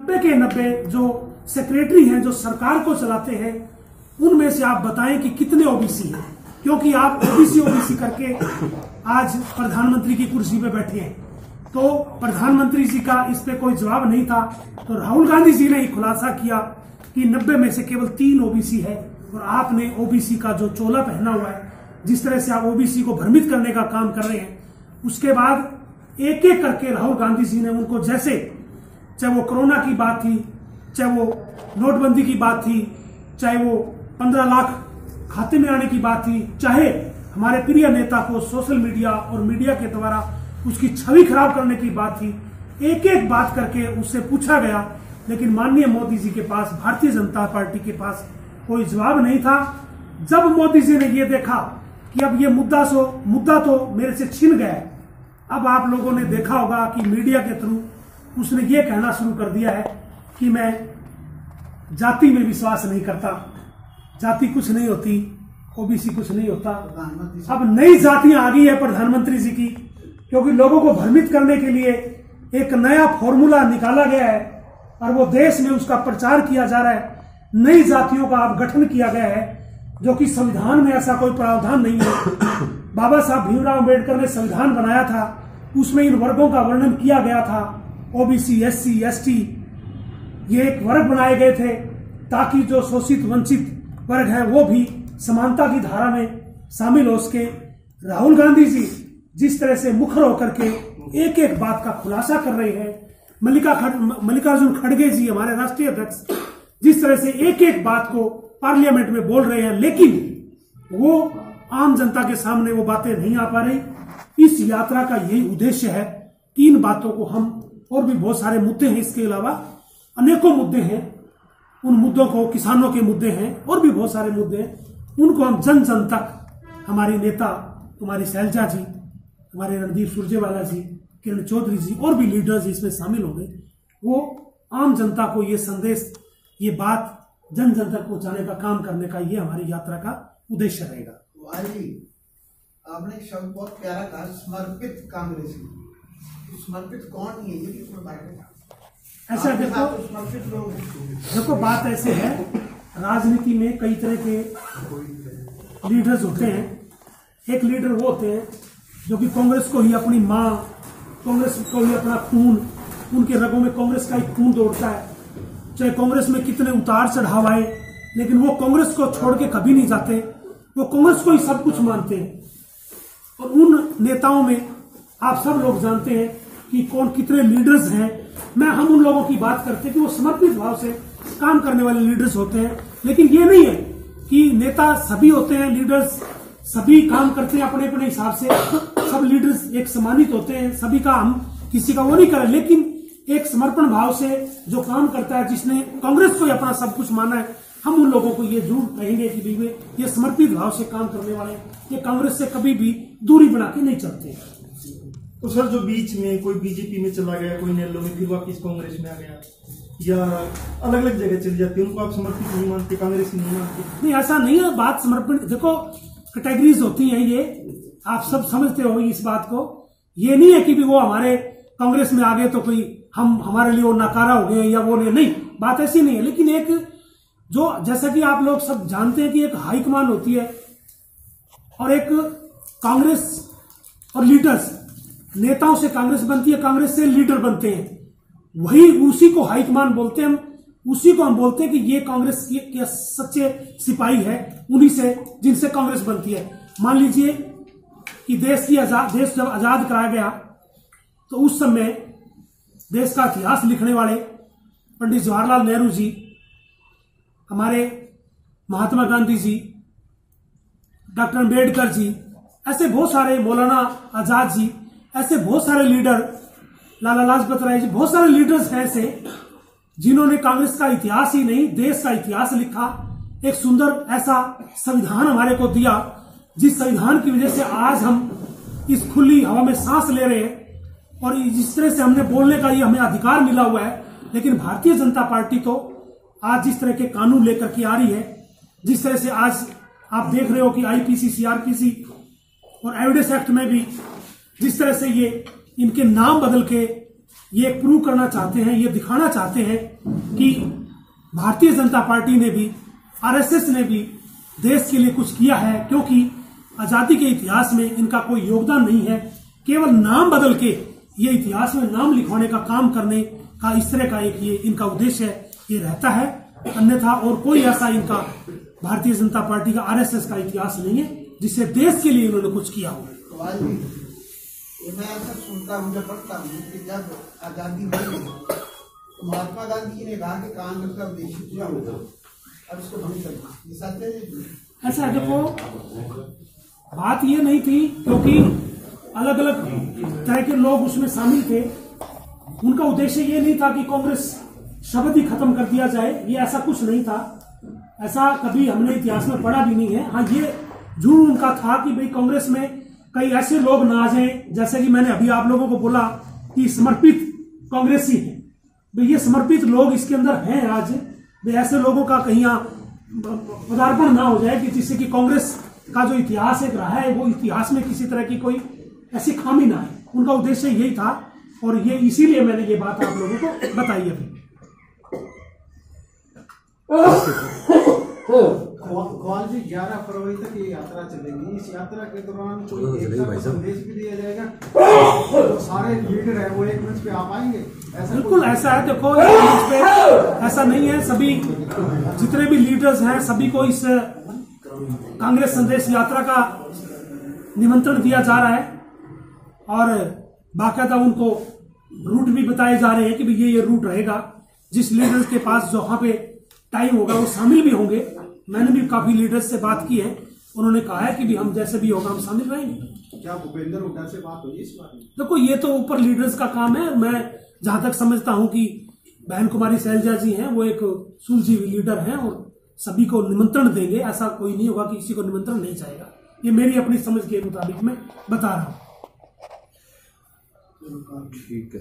90 के 90 जो सेक्रेटरी हैं, जो सरकार को चलाते हैं, उनमें से आप बताएं कि कितने ओबीसी हैं, क्योंकि आप ओबीसी करके आज प्रधानमंत्री की कुर्सी पे बैठे हैं। तो प्रधानमंत्री जी का इस पे कोई जवाब नहीं था, तो राहुल गांधी जी ने ही खुलासा किया कि 90 में से केवल 3 ओबीसी है, और आपने ओबीसी का जो चोला पहना हुआ है, जिस तरह से आप ओबीसी को भ्रमित करने का काम कर रहे हैं, उसके बाद एक एक करके राहुल गांधी जी ने उनको, जैसे चाहे वो कोरोना की बात थी, चाहे वो नोटबंदी की बात थी, चाहे वो 15 लाख खाते में आने की बात थी, चाहे हमारे प्रिय नेता को सोशल मीडिया और मीडिया के द्वारा उसकी छवि खराब करने की बात थी, एक एक बात करके उससे पूछा गया, लेकिन माननीय मोदी जी के पास, भारतीय जनता पार्टी के पास कोई जवाब नहीं था। जब मोदी जी ने ये देखा कि अब ये मुद्दा तो मेरे से छिन गया है, अब आप लोगों ने देखा होगा कि मीडिया के थ्रू उसने ये कहना शुरू कर दिया है कि मैं जाति में विश्वास नहीं करता, जाति कुछ नहीं होती, ओबीसी कुछ नहीं होता। अब नई जातियां आ गई है प्रधानमंत्री जी की, क्योंकि लोगों को भ्रमित करने के लिए एक नया फॉर्मूला निकाला गया है और वो देश में उसका प्रचार किया जा रहा है। नई जातियों का अब गठन किया गया है, जो कि संविधान में ऐसा कोई प्रावधान नहीं है। बाबा साहब भीमराव अम्बेडकर ने संविधान बनाया था, उसमें इन वर्गों का वर्णन किया गया था, ओबीसी, एससी, एसटी, ये एक वर्ग बनाए गए थे ताकि जो शोषित वंचित वर्ग है वो भी समानता की धारा में शामिल हो सके। राहुल गांधी जी जिस तरह से मुखर होकर के एक एक बात का खुलासा कर रहे हैं, मल्लिकार्जुन खड़गे जी हमारे राष्ट्रीय अध्यक्ष जिस तरह से एक एक बात को पार्लियामेंट में बोल रहे हैं, लेकिन वो आम जनता के सामने वो बातें नहीं आ पा रही। इस यात्रा का यही उद्देश्य है कि इन बातों को हम, और भी बहुत सारे मुद्दे हैं, इसके अलावा अनेकों मुद्दे हैं, उन मुद्दों को, किसानों के मुद्दे हैं और भी बहुत सारे मुद्दे हैं, उनको हम जन जन तक, हमारी नेता, हमारी शैलजा जी, हमारे रणदीप सुरजेवाला जी, किरण चौधरी जी और भी लीडर्स इसमें शामिल हो गए, वो आम जनता को ये संदेश, ये बात जन जन तक पहुंचाने का काम करने का ये हमारी यात्रा का उद्देश्य रहेगा। आपने शब्द बहुत प्यारा कहा, समर्पित कांग्रेसी। समर्पित कौन है ये भी ऐसा देखो बात ऐसे है, राजनीति में कई तरह के लीडर्स होते हैं। एक लीडर वो होते हैं जो कि कांग्रेस को ही अपनी माँ, कांग्रेस को ही अपना खून, उनके रगों में कांग्रेस का ही खून दौड़ता है, चाहे कांग्रेस में कितने उतार चढ़ाव आए, लेकिन वो कांग्रेस को छोड़ के कभी नहीं जाते, वो कांग्रेस को ही सब कुछ मानते हैं। और उन नेताओं में आप सब लोग जानते हैं कि कौन कितने लीडर्स हैं। हम उन लोगों की बात करते हैं कि वो समर्पित भाव से काम करने वाले लीडर्स होते हैं, लेकिन ये नहीं है कि नेता सभी होते हैं, लीडर्स सभी काम करते हैं अपने अपने हिसाब से, सब लीडर्स एक सम्मानित होते हैं, सभी का हम किसी का वो नहीं करें, लेकिन एक समर्पण भाव से जो काम करता है, जिसने कांग्रेस को ही अपना सब कुछ माना है, हम उन लोगों को ये जरूर कहेंगे कि वे ये समर्पित भाव से काम करने वाले, ये कांग्रेस से कभी भी दूरी बना के नहीं चलते। तो सर जो बीच में कोई बीजेपी में चला गया, कोई नेलो में, फिर वापिस कांग्रेस में आ गया, या अलग अलग जगह चली जाती है, उनको आप समर्पित नहीं मानते, कांग्रेस नहीं मानते? नहीं, ऐसा नहीं है। बात समर्पण, देखो कैटेगरीज होती हैं, ये आप सब समझते हो इस बात को। ये नहीं है कि भी वो हमारे कांग्रेस में आ गए तो कोई हम, हमारे लिए वो नाकारा हो गए या वो नहीं, बात ऐसी नहीं है। लेकिन एक जो, जैसा कि आप लोग सब जानते हैं कि एक हाईकमान होती है और एक कांग्रेस और लीडर्स, नेताओं से कांग्रेस बनती है, कांग्रेस से लीडर बनते हैं, वही उसी को हाईकमान बोलते हैं। हम उसी को हम बोलते हैं कि ये कांग्रेस के सच्चे सिपाही है, उन्हीं से, जिनसे कांग्रेस बनती है। मान लीजिए कि देश जब आजाद कराया गया तो उस समय देश का इतिहास लिखने वाले पंडित जवाहरलाल नेहरू जी, हमारे महात्मा गांधी जी, डॉक्टर अम्बेडकर जी, ऐसे बहुत सारे, मौलाना आजाद जी, ऐसे बहुत सारे लीडर, लाला लाजपत राय जी, बहुत सारे लीडर्स हैं ऐसे जिन्होंने कांग्रेस का इतिहास ही नहीं, देश का इतिहास लिखा, एक सुंदर ऐसा संविधान हमारे को दिया, जिस संविधान की वजह से आज हम इस खुली हवा में सांस ले रहे हैं और जिस तरह से हमने बोलने का ये हमें अधिकार मिला हुआ है। लेकिन भारतीय जनता पार्टी तो आज जिस तरह के कानून लेकर के आ रही है, जिस तरह से आज आप देख रहे हो कि आईपीसी, सीआरपीसी और एविडेंस एक्ट में भी जिस तरह से ये इनके नाम बदल के ये प्रूव करना चाहते हैं, ये दिखाना चाहते हैं कि भारतीय जनता पार्टी ने भी, आरएसएस ने भी देश के लिए कुछ किया है, क्योंकि आजादी के इतिहास में इनका कोई योगदान नहीं है। केवल नाम बदल के ये इतिहास में नाम लिखवाने का काम करने का इस तरह का एक ये इनका उद्देश्य है, ये रहता है। अन्यथा और कोई ऐसा इनका भारतीय जनता पार्टी का, आरएसएस का इतिहास नहीं है जिससे देश के लिए इन्होंने कुछ किया हो। मैं ऐसा सुनता हूँ, जब पढ़ता हूँ कि जब आजादी मिली तो महात्मा गांधी जी ने कहा कि कांग्रेस का उद्देश्य पूरा होगा और इसको भंग करना, ये सच है? ऐसा देखो, बात ये नहीं थी, क्योंकि अलग अलग तरह के लोग उसमें शामिल थे। उनका उद्देश्य ये नहीं था कि कांग्रेस शब्द ही खत्म कर दिया जाए, ये ऐसा कुछ नहीं था। ऐसा कभी हमने इतिहास में पढ़ा भी नहीं है। हाँ, ये जरूर उनका था कि भाई कांग्रेस में कई ऐसे लोग ना आ जाएं, जैसे कि मैंने अभी आप लोगों को बोला कि समर्पित कांग्रेसी हैं, भाई ये समर्पित लोग इसके अंदर हैं आज, भाई ऐसे लोगों का कहीं पदार्पण ना हो जाए कि जिससे कि कांग्रेस का जो इतिहास एक रहा है वो इतिहास में किसी तरह की कोई ऐसी खामी ना है। उनका उद्देश्य यही था और ये इसीलिए मैंने ये बात आप लोगों को बताई अभी। ग्वाल जी 11 फरवरी तक ये यात्रा चलेगी। इस यात्रा के दौरान कोई एकता का संदेश भी दिया जाएगा, तो सारे लीडर है वो एक मंच पे आ पाएंगे? बिल्कुल ऐसा है। देखो, एक मंच पे ऐसा नहीं है, सभी जितने भी लीडर्स हैं सभी को इस कांग्रेस संदेश यात्रा का निमंत्रण दिया जा रहा है और बाकायदा उनको रूट भी बताए जा रहे हैं कि भाई ये रूट रहेगा। जिस लीडर्स के पास जहाँ पे टाइम होगा वो शामिल भी होंगे। मैंने भी काफी लीडर्स से बात की है, उन्होंने कहा है कि भी हम जैसे भी होगा हम शामिल रहेंगे। क्या भूपेंद्र हुड्डा से बात हुई इस बारे में? देखो, ये तो ऊपर लीडर्स का काम है। मैं जहां तक समझता हूं कि बहन कुमारी शैलजा जी हैं, वो एक सुलझी हुई लीडर हैं और सभी को निमंत्रण देंगे। ऐसा कोई नहीं होगा कि किसी को निमंत्रण नहीं जाएगा। ये मेरी अपनी समझ के मुताबिक मैं बता रहा हूं। ठीक है।